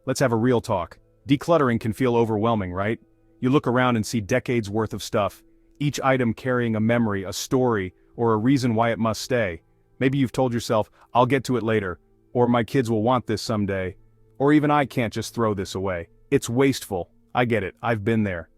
let's have a real talk. Decluttering can feel overwhelming, right? You look around and see decades worth of stuff, each item carrying a memory, a story, or a reason why it must stay. Maybe you've told yourself, I'll get to it later, or my kids will want this someday, or even I can't just throw this away. It's wasteful. I get it, I've been there.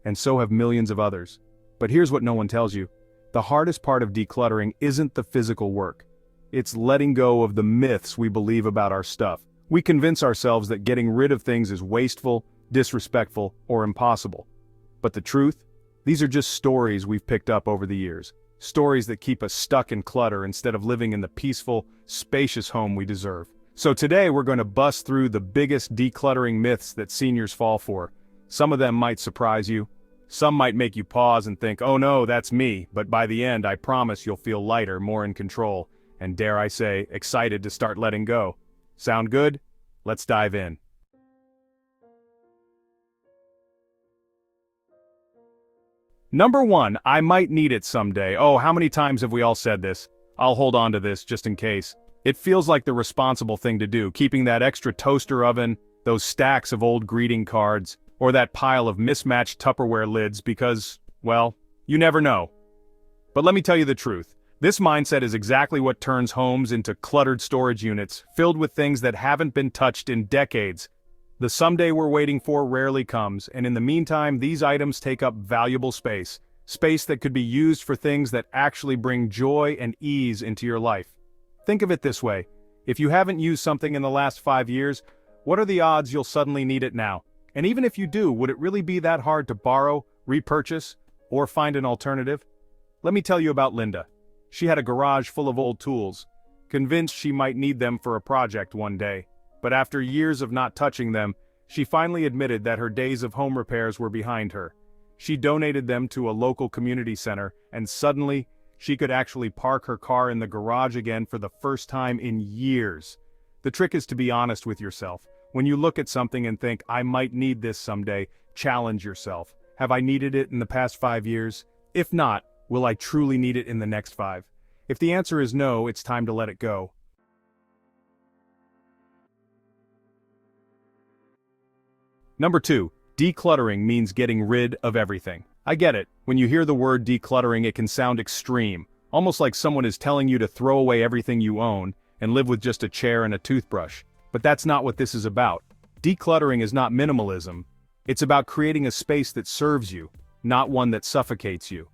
And so have millions of others. But here's what no one tells you. The hardest part of decluttering isn't the physical work. It's letting go of the myths we believe about our stuff. We convince ourselves that getting rid of things is wasteful, disrespectful, or impossible. But the truth? These are just stories we've picked up over the years. Stories that keep us stuck in clutter instead of living in the peaceful, spacious home we deserve. So today we're going to bust through the biggest decluttering myths that seniors fall for. Some of them might surprise you. Some might make you pause and think, oh no, that's me, but by the end I promise you'll feel lighter, more in control, and dare I say, excited to start letting go. Sound good? Let's dive in. Number 1, I might need it someday. Oh, how many times have we all said this? I'll hold on to this just in case. It feels like the responsible thing to do, keeping that extra toaster oven, those stacks of old greeting cards, or that pile of mismatched Tupperware lids because, well, you never know. But let me tell you the truth. This mindset is exactly what turns homes into cluttered storage units, filled with things that haven't been touched in decades. The someday we're waiting for rarely comes, and in the meantime, these items take up valuable space. Space that could be used for things that actually bring joy and ease into your life. Think of it this way. If you haven't used something in the last 5 years, what are the odds you'll suddenly need it now? And even if you do, would it really be that hard to borrow, repurchase, or find an alternative? Let me tell you about Linda. She had a garage full of old tools, convinced she might need them for a project one day. But after years of not touching them, she finally admitted that her days of home repairs were behind her. She donated them to a local community center, and suddenly, she could actually park her car in the garage again for the first time in years. The trick is to be honest with yourself. When you look at something and think, I might need this someday, challenge yourself. Have I needed it in the past 5 years? If not, will I truly need it in the next 5? If the answer is no, it's time to let it go. Number 2, decluttering means getting rid of everything. I get it. When you hear the word decluttering, it can sound extreme, almost like someone is telling you to throw away everything you own and live with just a chair and a toothbrush. But that's not what this is about. Decluttering is not minimalism. It's about creating a space that serves you, not one that suffocates you.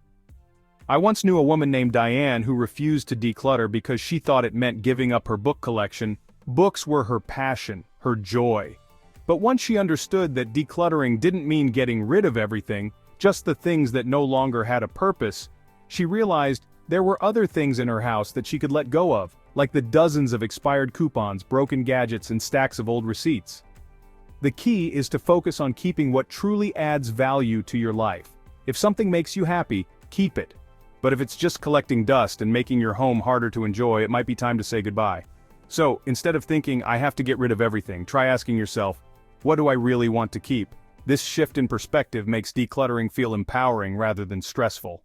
I once knew a woman named Diane who refused to declutter because she thought it meant giving up her book collection. Books were her passion, her joy. But once she understood that decluttering didn't mean getting rid of everything, just the things that no longer had a purpose, she realized there were other things in her house that she could let go of, like the dozens of expired coupons, broken gadgets, and stacks of old receipts. The key is to focus on keeping what truly adds value to your life. If something makes you happy, keep it. But if it's just collecting dust and making your home harder to enjoy, it might be time to say goodbye. So, instead of thinking, I have to get rid of everything, try asking yourself, what do I really want to keep? This shift in perspective makes decluttering feel empowering rather than stressful.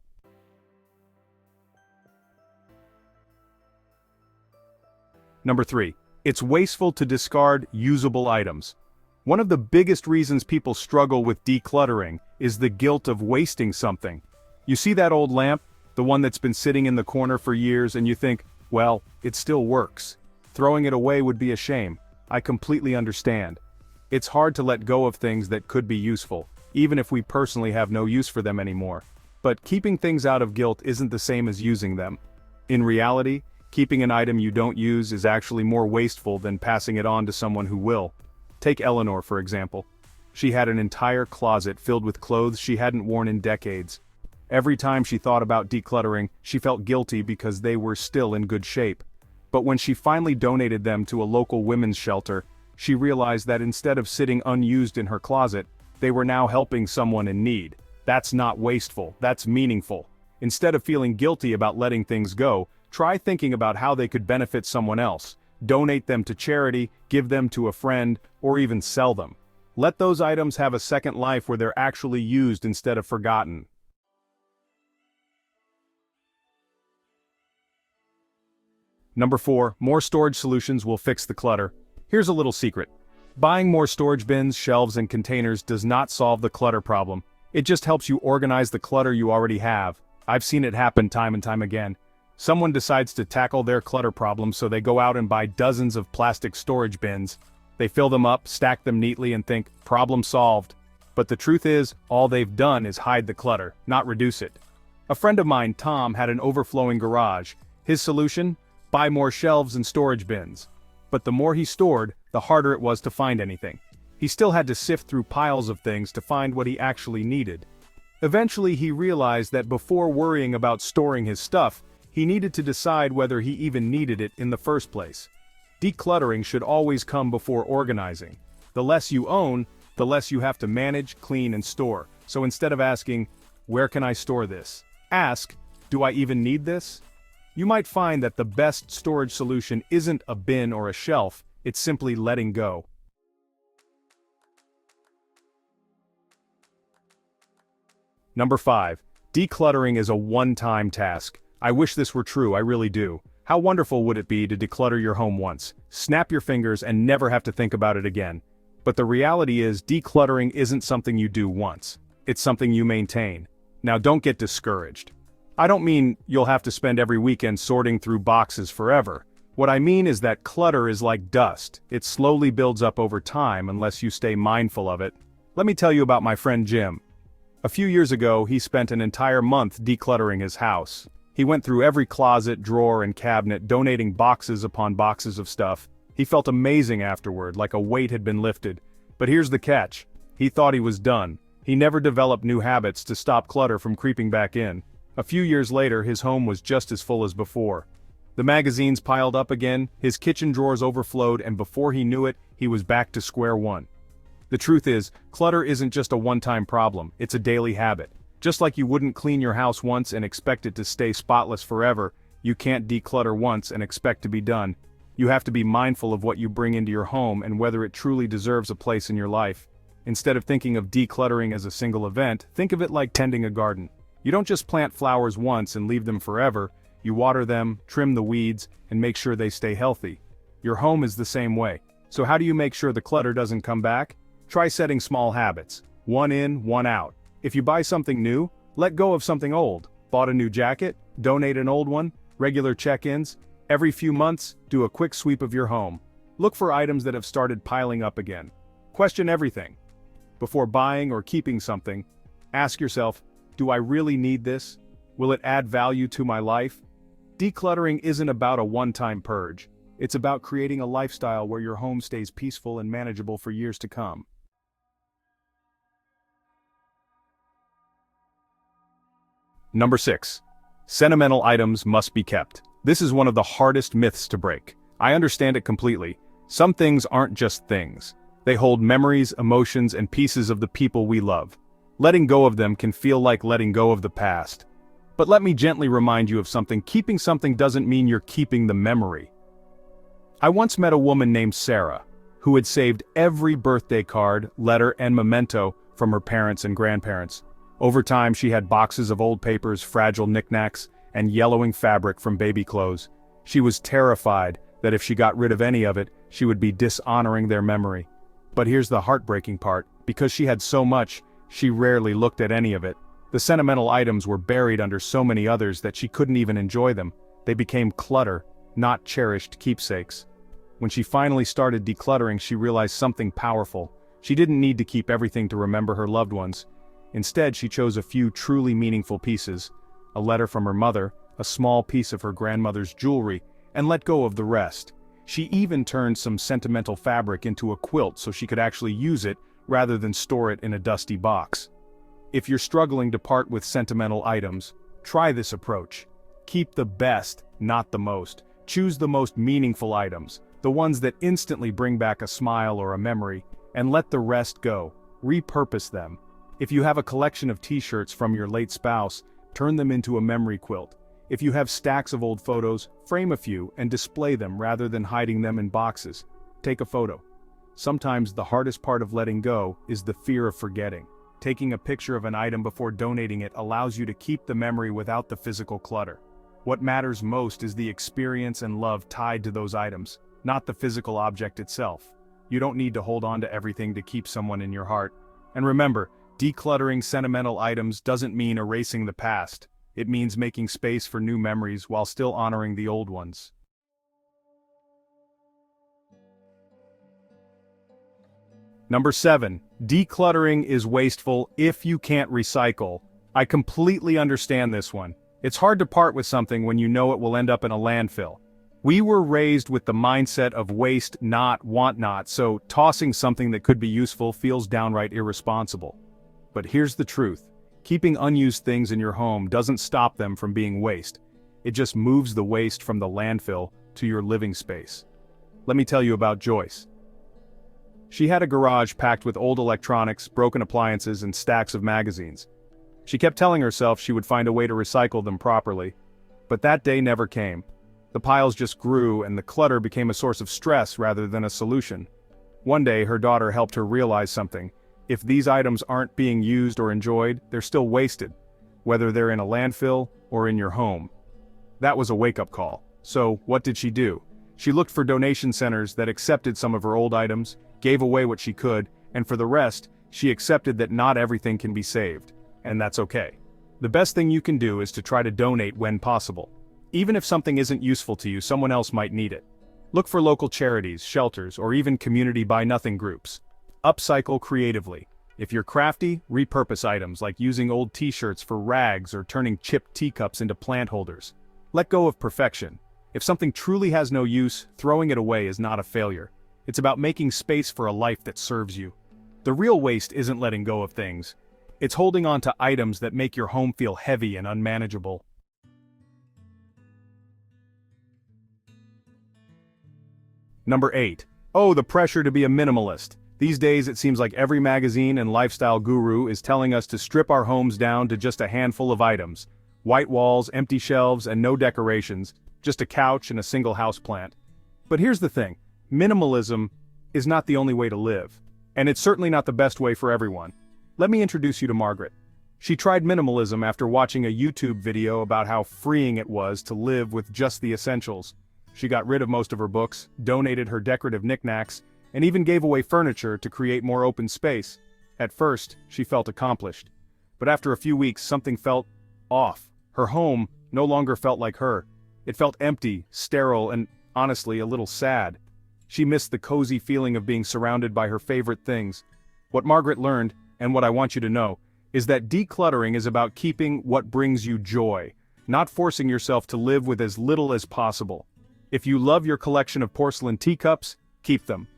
Number 3, it's wasteful to discard usable items. One of the biggest reasons people struggle with decluttering is the guilt of wasting something. You see that old lamp, the one that's been sitting in the corner for years, and you think, well, it still works. Throwing it away would be a shame. I completely understand. It's hard to let go of things that could be useful, even if we personally have no use for them anymore. But keeping things out of guilt isn't the same as using them. In reality, keeping an item you don't use is actually more wasteful than passing it on to someone who will. Take Eleanor, for example. She had an entire closet filled with clothes she hadn't worn in decades. Every time she thought about decluttering, she felt guilty because they were still in good shape. But when she finally donated them to a local women's shelter, she realized that instead of sitting unused in her closet, they were now helping someone in need. That's not wasteful, that's meaningful. Instead of feeling guilty about letting things go, try thinking about how they could benefit someone else. Donate them to charity, give them to a friend, or even sell them. Let those items have a second life where they're actually used instead of forgotten. Number 4, more storage solutions will fix the clutter. Here's a little secret. Buying more storage bins, shelves, and containers does not solve the clutter problem. It just helps you organize the clutter you already have. I've seen it happen time and time again. Someone decides to tackle their clutter problem, so they go out and buy dozens of plastic storage bins. They fill them up, stack them neatly, and think, problem solved. But the truth is, all they've done is hide the clutter, not reduce it. A friend of mine, Tom, had an overflowing garage. His solution? Buy more shelves and storage bins. But the more he stored, the harder it was to find anything. He still had to sift through piles of things to find what he actually needed. Eventually he realized that before worrying about storing his stuff, he needed to decide whether he even needed it in the first place. Decluttering should always come before organizing. The less you own, the less you have to manage, clean, and store. So instead of asking, where can I store this? Ask, do I even need this? You might find that the best storage solution isn't a bin or a shelf, it's simply letting go. Number 5. Decluttering is a one-time task. I wish this were true, I really do. How wonderful would it be to declutter your home once, snap your fingers, and never have to think about it again? But the reality is, decluttering isn't something you do once. It's something you maintain. Now don't get discouraged. I don't mean you'll have to spend every weekend sorting through boxes forever. What I mean is that clutter is like dust. It slowly builds up over time unless you stay mindful of it. Let me tell you about my friend Jim. A few years ago, he spent an entire month decluttering his house. He went through every closet, drawer, and cabinet, donating boxes upon boxes of stuff. He felt amazing afterward, like a weight had been lifted. But here's the catch. He thought he was done. He never developed new habits to stop clutter from creeping back in. A few years later, his home was just as full as before. The magazines piled up again, his kitchen drawers overflowed, and before he knew it, he was back to square one. The truth is, clutter isn't just a one-time problem, it's a daily habit. Just like you wouldn't clean your house once and expect it to stay spotless forever, you can't declutter once and expect to be done. You have to be mindful of what you bring into your home and whether it truly deserves a place in your life. Instead of thinking of decluttering as a single event, think of it like tending a garden. You don't just plant flowers once and leave them forever, you water them, trim the weeds, and make sure they stay healthy. Your home is the same way. So how do you make sure the clutter doesn't come back? Try setting small habits. One in, one out. If you buy something new, let go of something old. Bought a new jacket? Donate an old one? Regular check-ins? Every few months, do a quick sweep of your home. Look for items that have started piling up again. Question everything. Before buying or keeping something, ask yourself, do I really need this? Will it add value to my life? Decluttering isn't about a one-time purge. It's about creating a lifestyle where your home stays peaceful and manageable for years to come. Number 6. Sentimental items must be kept. This is one of the hardest myths to break. I understand it completely. Some things aren't just things. They hold memories, emotions, and pieces of the people we love. Letting go of them can feel like letting go of the past. But let me gently remind you of something. Keeping something doesn't mean you're keeping the memory. I once met a woman named Sarah, who had saved every birthday card, letter, and memento from her parents and grandparents. Over time, she had boxes of old papers, fragile knickknacks, and yellowing fabric from baby clothes. She was terrified that if she got rid of any of it, she would be dishonoring their memory. But here's the heartbreaking part. Because she had so much, she rarely looked at any of it. The sentimental items were buried under so many others that she couldn't even enjoy them. They became clutter, not cherished keepsakes. When she finally started decluttering, she realized something powerful. She didn't need to keep everything to remember her loved ones. Instead, she chose a few truly meaningful pieces, a letter from her mother, a small piece of her grandmother's jewelry, and let go of the rest. She even turned some sentimental fabric into a quilt so she could actually use it rather than store it in a dusty box. If you're struggling to part with sentimental items, try this approach. Keep the best, not the most. Choose the most meaningful items, the ones that instantly bring back a smile or a memory, and let the rest go. Repurpose them. If you have a collection of t-shirts from your late spouse, turn them into a memory quilt. If you have stacks of old photos, frame a few and display them rather than hiding them in boxes. Take a photo. Sometimes the hardest part of letting go is the fear of forgetting. Taking a picture of an item before donating it allows you to keep the memory without the physical clutter. What matters most is the experience and love tied to those items, not the physical object itself. You don't need to hold on to everything to keep someone in your heart. And remember, decluttering sentimental items doesn't mean erasing the past. It means making space for new memories while still honoring the old ones. Number 7. Decluttering is wasteful if you can't recycle. I completely understand this one. It's hard to part with something when you know it will end up in a landfill. We were raised with the mindset of waste not, want not, so tossing something that could be useful feels downright irresponsible. But here's the truth. Keeping unused things in your home doesn't stop them from being waste. It just moves the waste from the landfill to your living space. Let me tell you about Joyce. She had a garage packed with old electronics, broken appliances, and stacks of magazines. She kept telling herself she would find a way to recycle them properly. But that day never came. The piles just grew and the clutter became a source of stress rather than a solution. One day her daughter helped her realize something. If these items aren't being used or enjoyed, they're still wasted, whether they're in a landfill or in your home. That was a wake-up call. So what did she do? She looked for donation centers that accepted some of her old items, gave away what she could, and for the rest, she accepted that not everything can be saved. And that's okay. The best thing you can do is to try to donate when possible. Even if something isn't useful to you, someone else might need it. Look for local charities, shelters, or even community buy-nothing groups. Upcycle creatively. If you're crafty, repurpose items like using old t-shirts for rags or turning chipped teacups into plant holders. Let go of perfection. If something truly has no use, throwing it away is not a failure. It's about making space for a life that serves you. The real waste isn't letting go of things. It's holding on to items that make your home feel heavy and unmanageable. Number 8. Oh, the pressure to be a minimalist. These days it seems like every magazine and lifestyle guru is telling us to strip our homes down to just a handful of items. White walls, empty shelves, and no decorations, just a couch and a single houseplant. But here's the thing. Minimalism is not the only way to live. And it's certainly not the best way for everyone. Let me introduce you to Margaret. She tried minimalism after watching a YouTube video about how freeing it was to live with just the essentials. She got rid of most of her books, donated her decorative knickknacks, and even gave away furniture to create more open space. At first, she felt accomplished. But after a few weeks, something felt off. Her home no longer felt like her. It felt empty, sterile, and honestly, a little sad. She missed the cozy feeling of being surrounded by her favorite things. What Margaret learned, and what I want you to know, is that decluttering is about keeping what brings you joy, not forcing yourself to live with as little as possible. If you love your collection of porcelain teacups, keep them.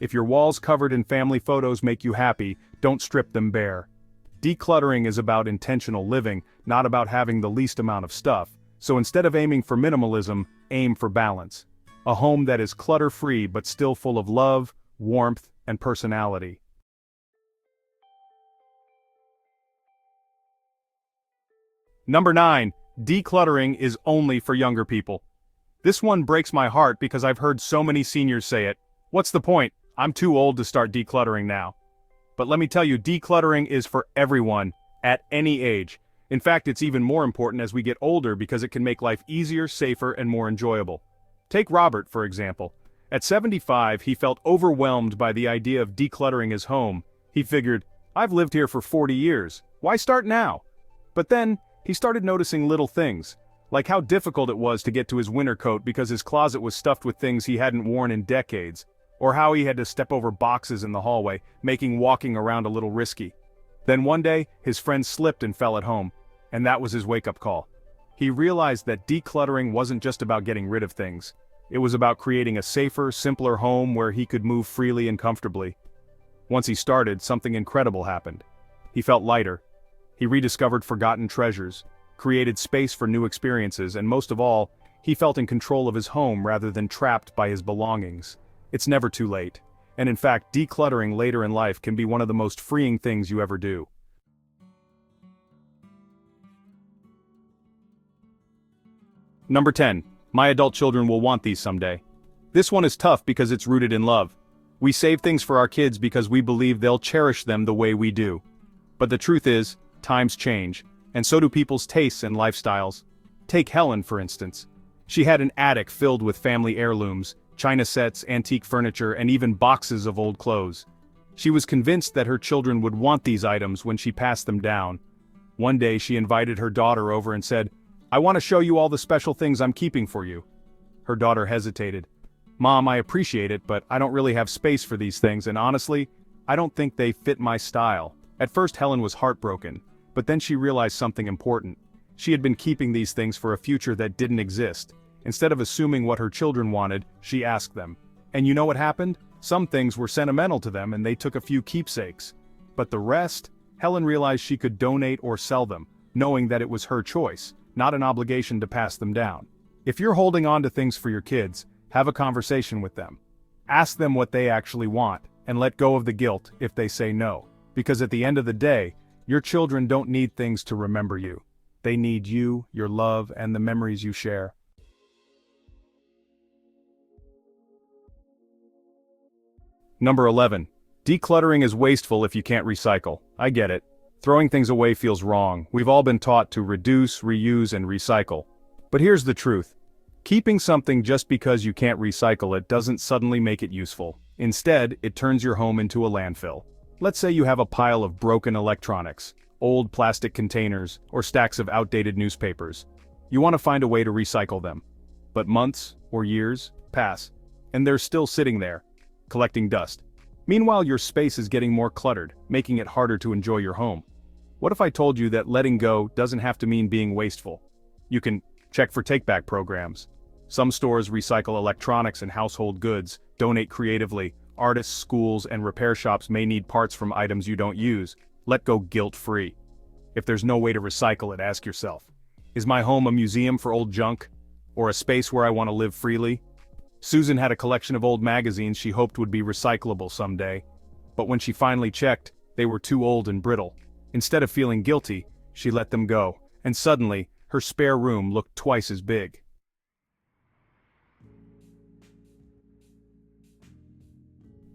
If your walls covered in family photos make you happy, don't strip them bare. Decluttering is about intentional living, not about having the least amount of stuff. So instead of aiming for minimalism, aim for balance. A home that is clutter-free but still full of love, warmth, and personality. Number 9. Decluttering is only for younger people. This one breaks my heart because I've heard so many seniors say it. What's the point? I'm too old to start decluttering now. But let me tell you, decluttering is for everyone, at any age. In fact, it's even more important as we get older because it can make life easier, safer, and more enjoyable. Take Robert, for example. At 75, he felt overwhelmed by the idea of decluttering his home. He figured, I've lived here for 40 years. Why start now? But then, he started noticing little things, like how difficult it was to get to his winter coat because his closet was stuffed with things he hadn't worn in decades, or how he had to step over boxes in the hallway, making walking around a little risky. Then one day, his friend slipped and fell at home, and that was his wake-up call. He realized that decluttering wasn't just about getting rid of things. It was about creating a safer, simpler home where he could move freely and comfortably. Once he started, something incredible happened. He felt lighter. He rediscovered forgotten treasures, created space for new experiences, and most of all, he felt in control of his home rather than trapped by his belongings. It's never too late. And in fact, decluttering later in life can be one of the most freeing things you ever do. Number 10. My adult children will want these someday. This one is tough because it's rooted in love. We save things for our kids because we believe they'll cherish them the way we do. But the truth is, times change, and so do people's tastes and lifestyles. Take Helen, for instance. She had an attic filled with family heirlooms, china sets, antique furniture, and even boxes of old clothes. She was convinced that her children would want these items when she passed them down. One day she invited her daughter over and said, "I want to show you all the special things I'm keeping for you." Her daughter hesitated. "Mom, I appreciate it, but I don't really have space for these things, and honestly, I don't think they fit my style." At first Helen was heartbroken, but then she realized something important. She had been keeping these things for a future that didn't exist. Instead of assuming what her children wanted, she asked them. And you know what happened? Some things were sentimental to them and they took a few keepsakes. But the rest, Helen realized she could donate or sell them, knowing that it was her choice, not an obligation to pass them down. If you're holding on to things for your kids, have a conversation with them. Ask them what they actually want, and let go of the guilt if they say no. Because at the end of the day, your children don't need things to remember you. They need you, your love, and the memories you share. Number 11. Decluttering is wasteful if you can't recycle. I get it. Throwing things away feels wrong. We've all been taught to reduce, reuse, and recycle. But here's the truth. Keeping something just because you can't recycle it doesn't suddenly make it useful. Instead, it turns your home into a landfill. Let's say you have a pile of broken electronics, old plastic containers, or stacks of outdated newspapers. You want to find a way to recycle them. But months or years pass, and they're still sitting there, collecting dust. Meanwhile, your space is getting more cluttered, making it harder to enjoy your home. What if I told you that letting go doesn't have to mean being wasteful? You can check for take-back programs. Some stores recycle electronics and household goods, donate creatively. Artists, schools, and repair shops may need parts from items you don't use. Let go guilt-free. If there's no way to recycle it, ask yourself, is my home a museum for old junk? Or a space where I want to live freely? Susan had a collection of old magazines she hoped would be recyclable someday. But when she finally checked, they were too old and brittle. Instead of feeling guilty, she let them go, and suddenly, her spare room looked twice as big.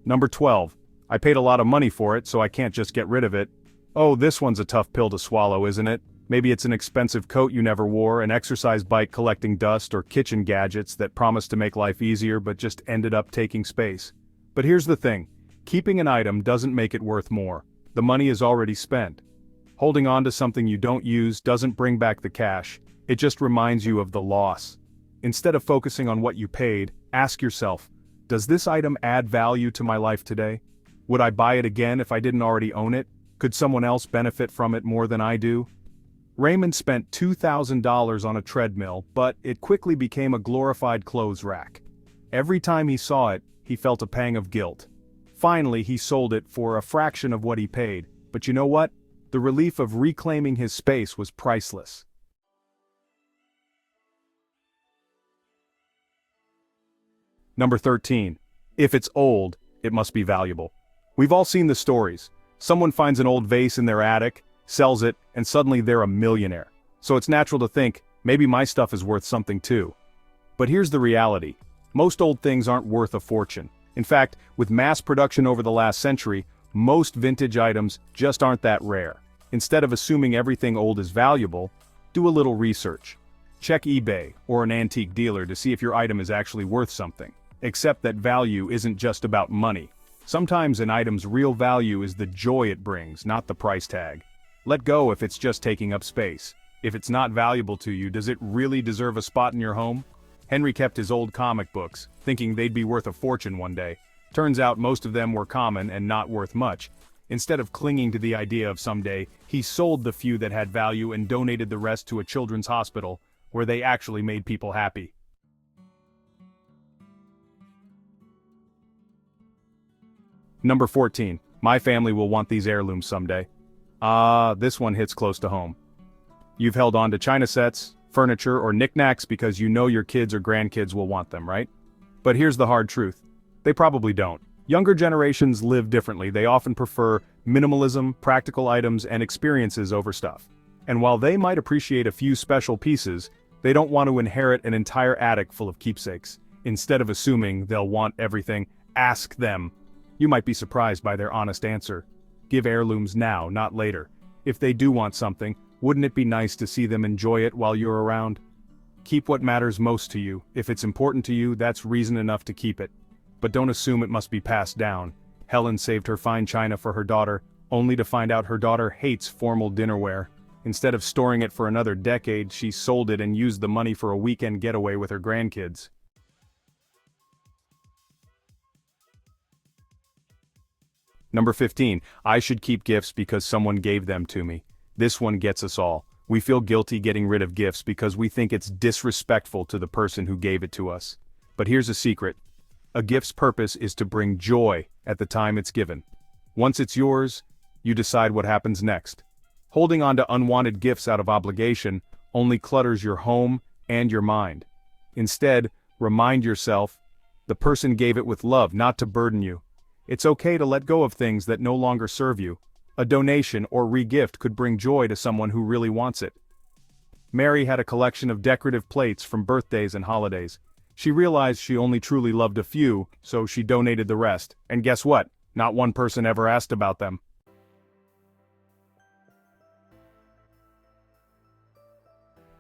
Number 12. I paid a lot of money for it, so I can't just get rid of it. Oh, this one's a tough pill to swallow, isn't it? Maybe it's an expensive coat you never wore, an exercise bike collecting dust, or kitchen gadgets that promised to make life easier but just ended up taking space. But here's the thing. Keeping an item doesn't make it worth more. The money is already spent. Holding on to something you don't use doesn't bring back the cash. It just reminds you of the loss. Instead of focusing on what you paid, ask yourself, does this item add value to my life today? Would I buy it again if I didn't already own it? Could someone else benefit from it more than I do? Raymond spent $2,000 on a treadmill, but it quickly became a glorified clothes rack. Every time he saw it, he felt a pang of guilt. Finally, he sold it for a fraction of what he paid, but you know what? The relief of reclaiming his space was priceless. Number 13. If it's old, it must be valuable. We've all seen the stories. Someone finds an old vase in their attic, sells it, and suddenly they're a millionaire. So it's natural to think, maybe my stuff is worth something too. But here's the reality. Most old things aren't worth a fortune. In fact, with mass production over the last century, most vintage items just aren't that rare. Instead of assuming everything old is valuable, do a little research. Check eBay or an antique dealer to see if your item is actually worth something. Except that value isn't just about money. Sometimes an item's real value is the joy it brings, not the price tag. Let go if it's just taking up space. If it's not valuable to you, does it really deserve a spot in your home? Henry kept his old comic books, thinking they'd be worth a fortune one day. Turns out most of them were common and not worth much. Instead of clinging to the idea of someday, he sold the few that had value and donated the rest to a children's hospital, where they actually made people happy. Number 14. My family will want these heirlooms someday. This one hits close to home. You've held on to china sets, furniture, or knickknacks because you know your kids or grandkids will want them, right? But here's the hard truth. They probably don't. Younger generations live differently. They often prefer minimalism, practical items, and experiences over stuff. And while they might appreciate a few special pieces, they don't want to inherit an entire attic full of keepsakes. Instead of assuming they'll want everything, ask them. You might be surprised by their honest answer. Give heirlooms now, not later. If they do want something, wouldn't it be nice to see them enjoy it while you're around? Keep what matters most to you. If it's important to you, that's reason enough to keep it. But don't assume it must be passed down. Helen saved her fine china for her daughter, only to find out her daughter hates formal dinnerware. Instead of storing it for another decade, she sold it and used the money for a weekend getaway with her grandkids. Number 15. I should keep gifts because someone gave them to me. This one gets us all. We feel guilty getting rid of gifts because we think it's disrespectful to the person who gave it to us. But here's a secret. A gift's purpose is to bring joy at the time it's given. Once it's yours, you decide what happens next. Holding on to unwanted gifts out of obligation only clutters your home and your mind. Instead, remind yourself, the person gave it with love, not to burden you. It's okay to let go of things that no longer serve you. A donation or re-gift could bring joy to someone who really wants it. Mary had a collection of decorative plates from birthdays and holidays. She realized she only truly loved a few, so she donated the rest. And guess what? Not one person ever asked about them.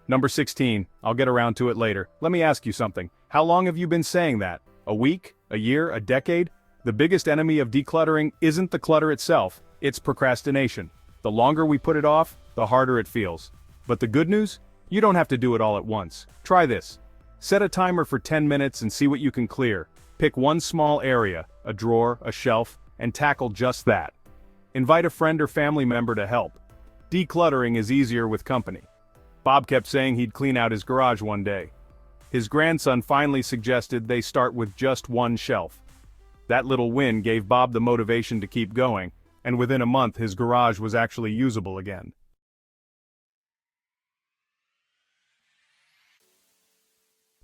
Number 16. I'll get around to it later. Let me ask you something. How long have you been saying that? A week? A year? A decade? The biggest enemy of decluttering isn't the clutter itself, it's procrastination. The longer we put it off, the harder it feels. But the good news? You don't have to do it all at once. Try this. Set a timer for 10 minutes and see what you can clear. Pick one small area, a drawer, a shelf, and tackle just that. Invite a friend or family member to help. Decluttering is easier with company. Bob kept saying he'd clean out his garage one day. His grandson finally suggested they start with just one shelf. That little win gave Bob the motivation to keep going, and within a month his garage was actually usable again.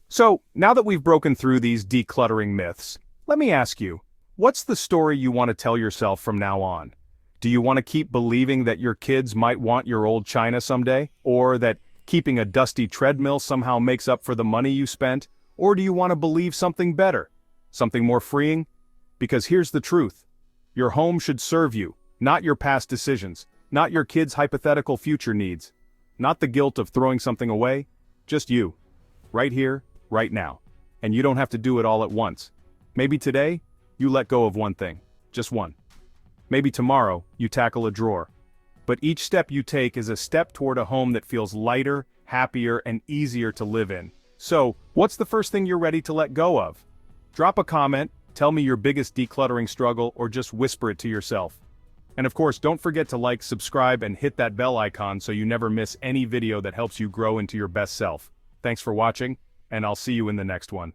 So, now that we've broken through these decluttering myths, let me ask you, what's the story you want to tell yourself from now on? Do you want to keep believing that your kids might want your old china someday? Or that keeping a dusty treadmill somehow makes up for the money you spent? Or do you want to believe something better? Something more freeing? Because here's the truth. Your home should serve you, not your past decisions, not your kids' hypothetical future needs, not the guilt of throwing something away, just you. Right here, right now. And you don't have to do it all at once. Maybe today, you let go of one thing, just one. Maybe tomorrow, you tackle a drawer. But each step you take is a step toward a home that feels lighter, happier, and easier to live in. So, what's the first thing you're ready to let go of? Drop a comment, tell me your biggest decluttering struggle, or just whisper it to yourself. And of course, don't forget to like, subscribe, and hit that bell icon so you never miss any video that helps you grow into your best self. Thanks for watching, and I'll see you in the next one.